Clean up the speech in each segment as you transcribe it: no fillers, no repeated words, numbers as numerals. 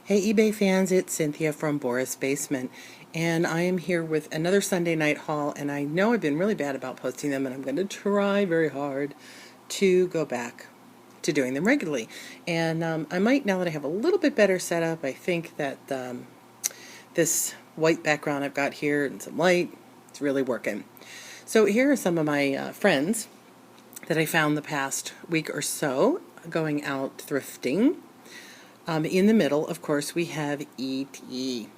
Hey eBay fans, it's Cynthia from Boris Basement, and I am here with another Sunday night haul, and I know I've been really bad about posting them, and I'm going to try very hard to go back to doing them regularly. And I might, now that I have a little bit better setup, I think that this white background I've got here and some light, it's really working. So here are some of my friends that I found the past week or so going out thrifting. In the middle, of course, we have E.T.,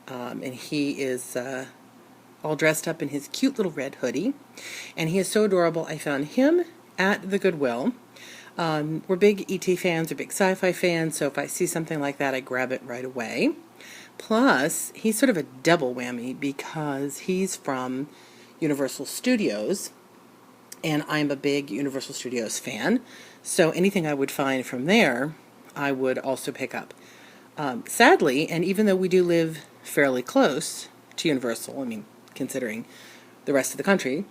and he is all dressed up in his cute little red hoodie, and he is so adorable. I found him at the Goodwill. We're big E.T. fans, we're big sci-fi fans, so if I see something like that, I grab it right away. Plus, he's sort of a double whammy because he's from Universal Studios, and I'm a big Universal Studios fan, so anything I would find from there I would also pick up. Sadly, and even though we do live fairly close to Universal, I mean, considering the rest of the country,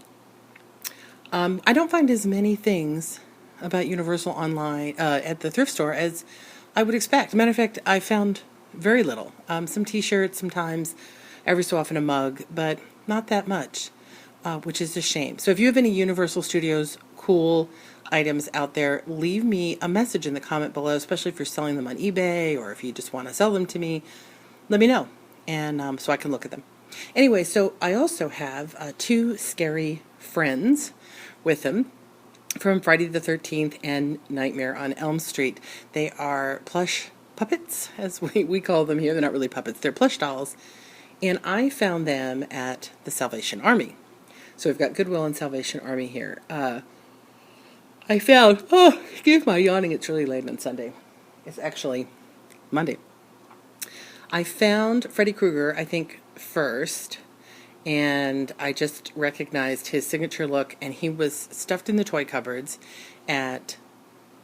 I don't find as many things about Universal online at the thrift store as I would expect. Matter of fact, I found very little. Some t-shirts, sometimes, every so often a mug, but not that much, which is a shame. So if you have any Universal Studios cool items out there, leave me a message in the comment below, especially if you're selling them on eBay or if you just want to sell them to me. Let me know, and so I can look at them. Anyway, so I also have two scary friends with them from Friday the 13th and Nightmare on Elm Street. They are plush puppets, as we call them here. They're not really puppets, they're plush dolls. And I found them at the Salvation Army. So we've got Goodwill and Salvation Army here. I found, excuse my yawning, it's really late on Sunday. It's actually Monday. I found Freddy Krueger, I think, first, and I just recognized his signature look, and he was stuffed in the toy cupboards at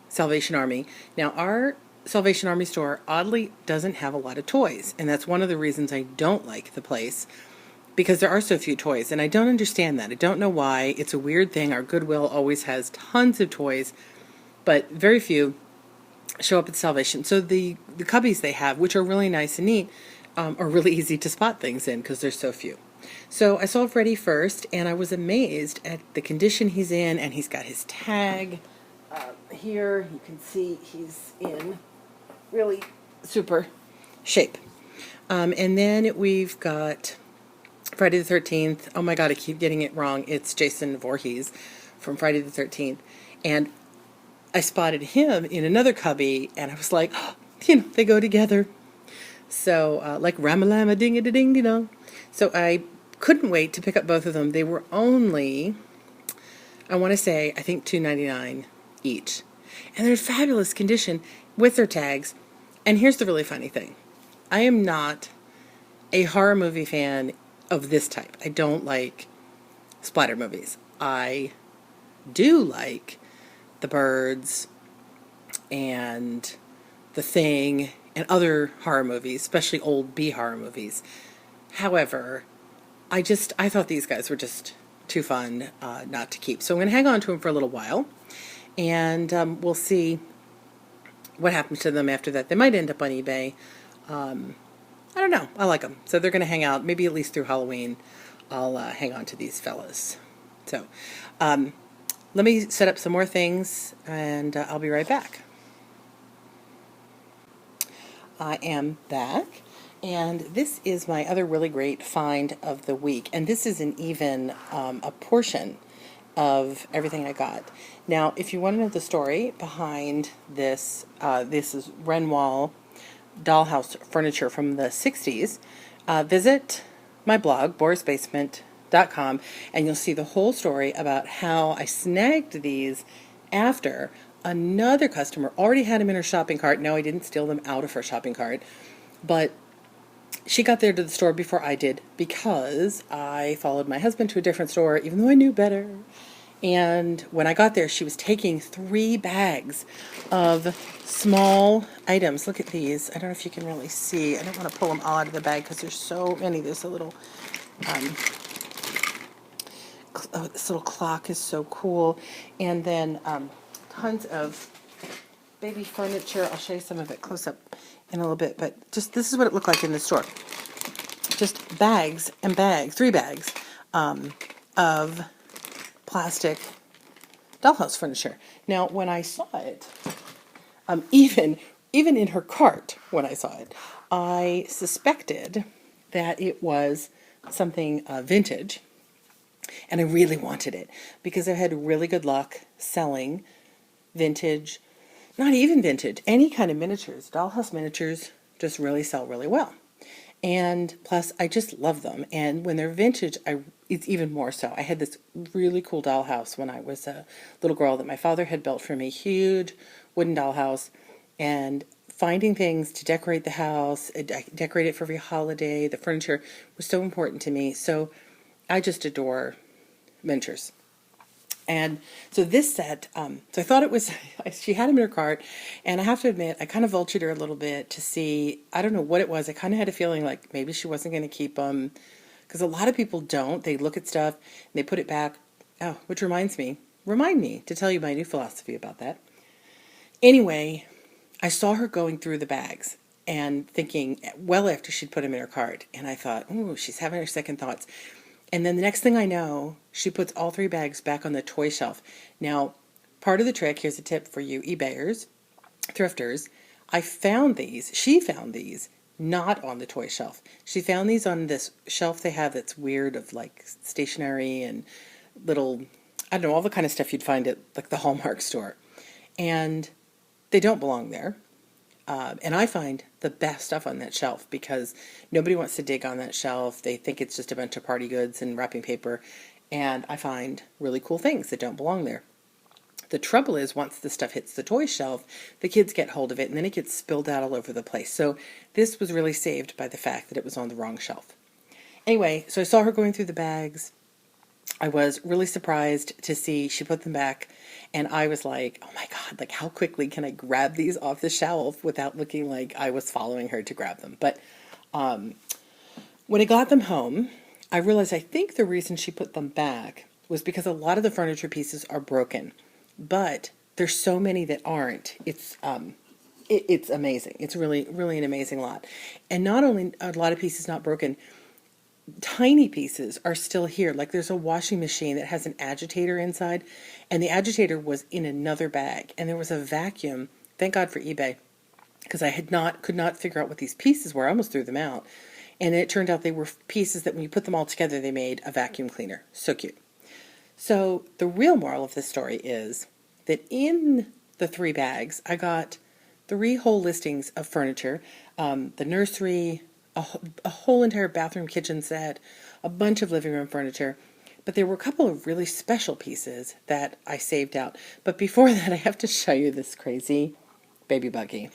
Salvation Army. Now, our Salvation Army store, oddly, doesn't have a lot of toys, and that's one of the reasons I don't like the place, because there are so few toys, and I don't understand that. I don't know why. It's a weird thing. Our Goodwill always has tons of toys, but very few show up at Salvation. So the cubbies they have, which are really nice and neat, are really easy to spot things in because there's so few. So I saw Freddy first, and I was amazed at the condition he's in, and he's got his tag here. You can see he's in really super shape. And then we've got Friday the 13th. Oh my God, I keep getting it wrong. It's Jason Voorhees from Friday the 13th. And I spotted him in another cubby, and I was like, oh, they go together. So, like Ramalama ding-a-ding-ding-dong. So I couldn't wait to pick up both of them. They were only, I want to say, I think $2.99 each. And they're in fabulous condition with their tags. And here's the really funny thing. I am not a horror movie fan of this type. I don't like splatter movies. I do like The Birds and The Thing and other horror movies, especially old B horror movies. However, I thought these guys were just too fun not to keep. So I'm going to hang on to them for a little while, and we'll see what happens to them after that. They might end up on eBay. I don't know. I like them. So they're going to hang out, maybe at least through Halloween. I'll hang on to these fellas. So let me set up some more things, and I'll be right back. I am back, and this is my other really great find of the week. And this isn't even a portion of everything I got. Now, if you want to know the story behind this, this is Renwall dollhouse furniture from the 60s, visit my blog, borisbasement.com, and you'll see the whole story about how I snagged these after another customer already had them in her shopping cart. No, I didn't steal them out of her shopping cart, but she got there to the store before I did because I followed my husband to a different store, even though I knew better. And when I got there, she was taking 3 bags of small items. Look at these. I don't know if you can really see. I don't want to pull them all out of the bag because there's so many. There's a little, this little clock is so cool. And then tons of baby furniture. I'll show you some of it close up in a little bit, but just this is what it looked like in the store. Just bags and bags, 3 bags of plastic dollhouse furniture. Now, when I saw it, even in her cart, when I saw it, I suspected that it was something vintage, and I really wanted it because I had really good luck selling vintage, not even vintage, any kind of miniatures. Dollhouse miniatures just really sell really well. And plus, I just love them. And when they're vintage, it's even more so. I had this really cool dollhouse when I was a little girl that my father had built for me, huge wooden dollhouse, and finding things to decorate the house, decorate it for every holiday. The furniture was so important to me. So I just adore miniatures. And so this set, so I thought it was, she had them in her cart, and I have to admit, I kind of vultured her a little bit to see, I don't know what it was, I kind of had a feeling like maybe she wasn't going to keep them, because a lot of people don't. They look at stuff, and they put it back. Oh, which remind me to tell you my new philosophy about that. Anyway, I saw her going through the bags, and thinking, well after she'd put them in her cart, and I thought, ooh, she's having her second thoughts. And then the next thing I know, she puts all 3 bags back on the toy shelf. Now, part of the trick, here's a tip for you eBayers, thrifters. She found these not on the toy shelf. She found these on this shelf they have that's weird of like stationery and little, I don't know, all the kind of stuff you'd find at like the Hallmark store. And they don't belong there. And I find the best stuff on that shelf because nobody wants to dig on that shelf. They think it's just a bunch of party goods and wrapping paper. And I find really cool things that don't belong there. The trouble is once the stuff hits the toy shelf, the kids get hold of it and then it gets spilled out all over the place. So this was really saved by the fact that it was on the wrong shelf. Anyway, so I saw her going through the bags. I was really surprised to see she put them back, and I was like, oh my God, like how quickly can I grab these off the shelf without looking like I was following her to grab them? But when I got them home, I realized I think the reason she put them back was because a lot of the furniture pieces are broken, but there's so many that aren't. It's amazing. It's really, really an amazing lot. And not only are a lot of pieces not broken, tiny pieces are still here. Like there's a washing machine that has an agitator inside, and the agitator was in another bag, and there was a vacuum. Thank God for eBay, because I could not figure out what these pieces were. I almost threw them out, and it turned out they were pieces that when you put them all together, they made a vacuum cleaner. So cute. So the real moral of this story is that in the 3 bags, I got 3 whole listings of furniture, the nursery, a whole entire bathroom kitchen set, a bunch of living room furniture, but there were a couple of really special pieces that I saved out. But before that, I have to show you this crazy baby buggy.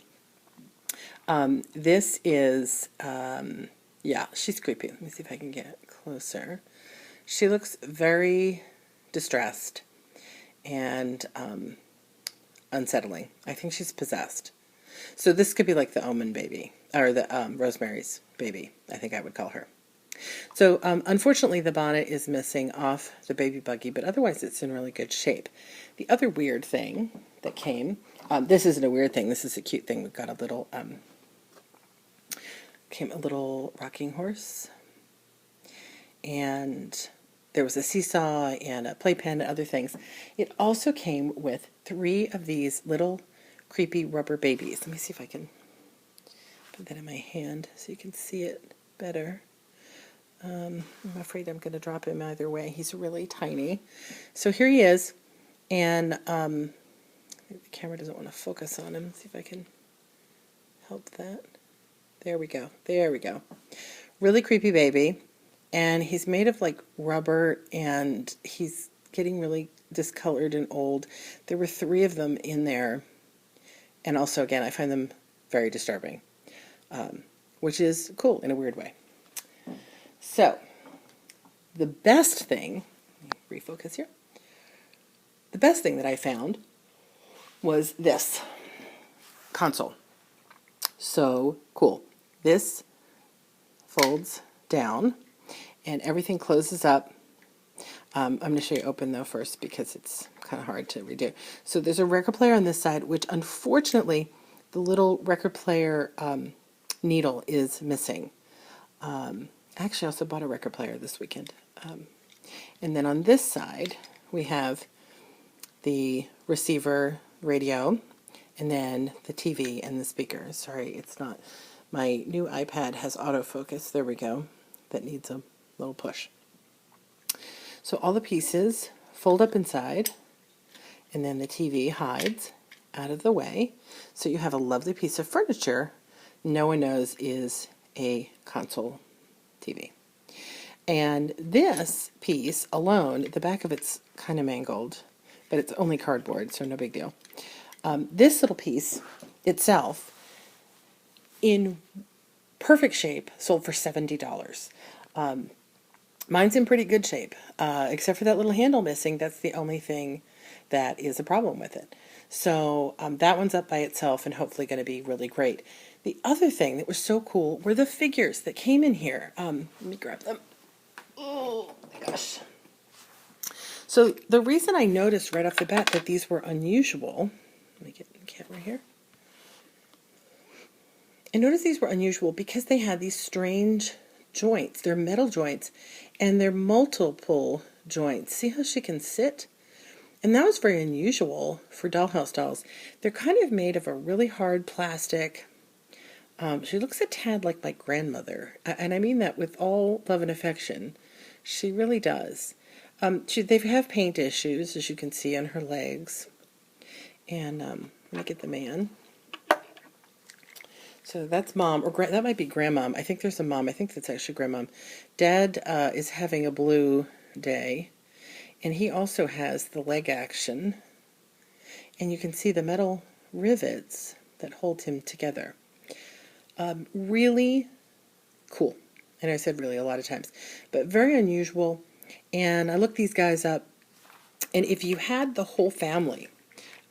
This is, yeah, she's creepy. Let me see if I can get closer. She looks very distressed and unsettling. I think she's possessed. So this could be like the Omen baby, or the Rosemary's baby, I think I would call her. So unfortunately the bonnet is missing off the baby buggy, but otherwise it's in really good shape. The other weird thing that came, this isn't a weird thing, this is a cute thing. We've got a little, came a little rocking horse, and there was a seesaw and a playpen and other things. It also came with 3 of these little creepy rubber babies. Let me see if I can put that in my hand so you can see it better. I'm afraid I'm going to drop him either way. He's really tiny. So here he is, and the camera doesn't want to focus on him. Let's see if I can help that. There we go. There we go. Really creepy baby, and he's made of like rubber, and he's getting really discolored and old. There were 3 of them in there. And also, again, I find them very disturbing, which is cool in a weird way. So, the best thing, let me refocus here. The best thing that I found was this console. So cool. This folds down and everything closes up. I'm going to show you open though first because it's kind of hard to redo. So there's a record player on this side, which unfortunately the little record player needle is missing. Actually, I also bought a record player this weekend. And then on this side, we have the receiver radio, and then the TV and the speaker. Sorry, it's not. My new iPad has autofocus. There we go. That needs a little push. So all the pieces fold up inside, and then the TV hides out of the way. So you have a lovely piece of furniture no one knows is a console TV. And this piece alone, the back of it's kind of mangled, but it's only cardboard, so no big deal. This little piece itself, in perfect shape, sold for $70. Mine's in pretty good shape, except for that little handle missing. That's the only thing that is a problem with it. So that one's up by itself and hopefully going to be really great. The other thing that was so cool were the figures that came in here. Let me grab them. Oh my gosh. So the reason I noticed right off the bat that these were unusual, let me get the camera here. I noticed these were unusual because they had these strange joints. They're metal joints and they're multiple joints. See how she can sit? And that was very unusual for dollhouse dolls. They're kind of made of a really hard plastic. She looks a tad like my grandmother, and I mean that with all love and affection. She really does. They have paint issues, as you can see on her legs. And let me get the man. So that's mom, or that might be grandmom. I think there's a mom. I think that's actually grandmom. Dad is having a blue day, and he also has the leg action. And you can see the metal rivets that hold him together. Really cool. And I said really a lot of times, but very unusual. And I looked these guys up, and if you had the whole family,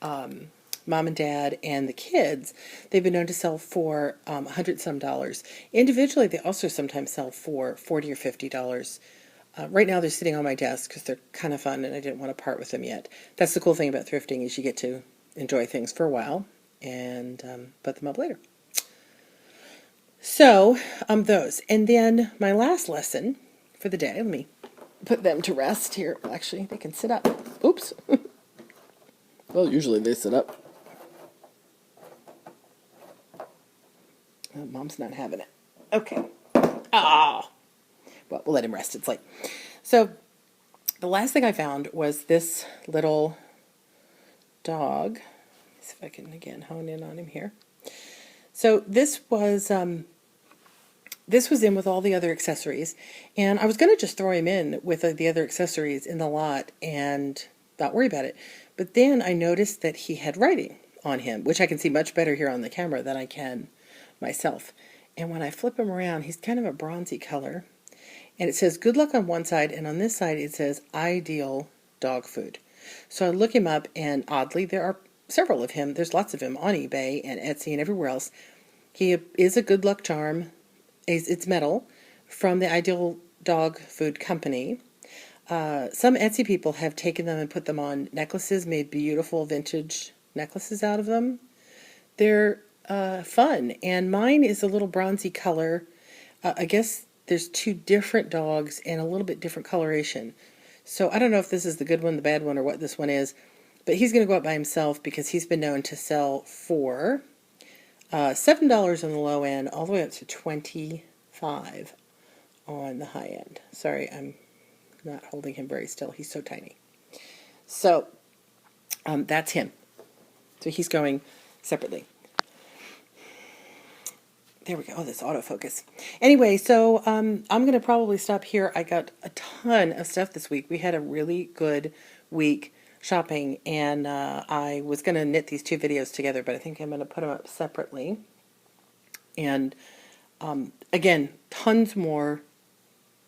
mom and dad and the kids, they've been known to sell for $100 some. Individually, they also sometimes sell for $40 or $50. Right now, they're sitting on my desk because they're kind of fun, and I didn't want to part with them yet. That's the cool thing about thrifting is you get to enjoy things for a while and put them up later. So, those. And then my last lesson for the day, let me put them to rest here. Actually, they can sit up. Oops. Well, usually they sit up. Oh, Mom's not having it. Okay. Ah. Well, we'll let him rest. It's late. So, the last thing I found was this little dog. Let's see if I can, again, hone in on him here. So, this was in with all the other accessories, and I was going to just throw him in with the other accessories in the lot and not worry about it. But then I noticed that he had writing on him, which I can see much better here on the camera than I can myself. And when I flip him around, he's kind of a bronzy color. And it says good luck on one side, and on this side it says ideal dog food. So I look him up, and oddly, there are several of him. There's lots of him on eBay and Etsy and everywhere else. He is a good luck charm. It's metal from the Ideal Dog Food Company. Some Etsy people have taken them and put them on necklaces, made beautiful vintage necklaces out of them. They're fun, and mine is a little bronzy color. I guess there's two different dogs and a little bit different coloration. So I don't know if this is the good one, the bad one, or what this one is, but he's going to go up by himself because he's been known to sell for $7 on the low end, all the way up to $25 on the high end. Sorry, I'm not holding him very still. He's so tiny. So that's him. So he's going separately. There we go. Oh, this autofocus. Anyway, so I'm going to probably stop here. I got a ton of stuff this week. We had a really good week shopping, and I was going to knit these two videos together, but I think I'm going to put them up separately. And again, tons more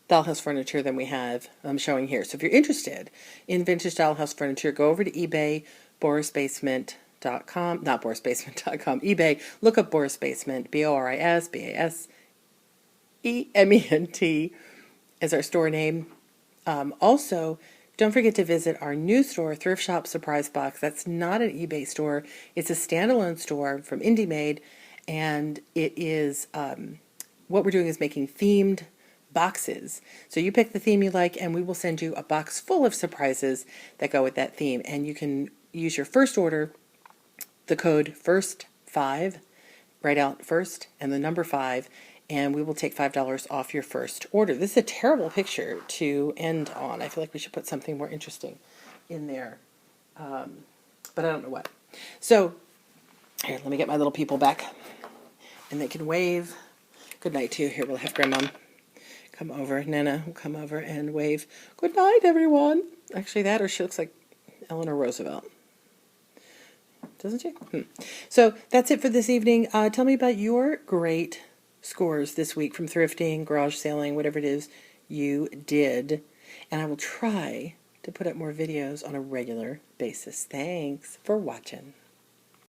dollhouse furniture than we have showing here. So if you're interested in vintage dollhouse furniture, go over to eBay, borisbasement.com, not borisbasement.com, eBay, look up Boris Basement, BORISBASEMENT is our store name. Also, don't forget to visit our new store, Thrift Shop Surprise Box. That's not an eBay store. It's a standalone store from Indie Made, and it is what we're doing is making themed boxes. So you pick the theme you like, and we will send you a box full of surprises that go with that theme. And you can use your first order, the code FIRST5, write out first and the number 5, and we will take $5 off your first order. This is a terrible picture to end on. I feel like we should put something more interesting in there, but I don't know what. So here, let me get my little people back, and they can wave. Good night to you. Here, we'll have Grandma come over. Nana will come over and wave. Good night, everyone. Actually, that, or she looks like Eleanor Roosevelt. Doesn't she? So that's it for this evening. Tell me about your great scores this week from thrifting, garage sailing, whatever it is you did. And I will try to put up more videos on a regular basis. Thanks for watching.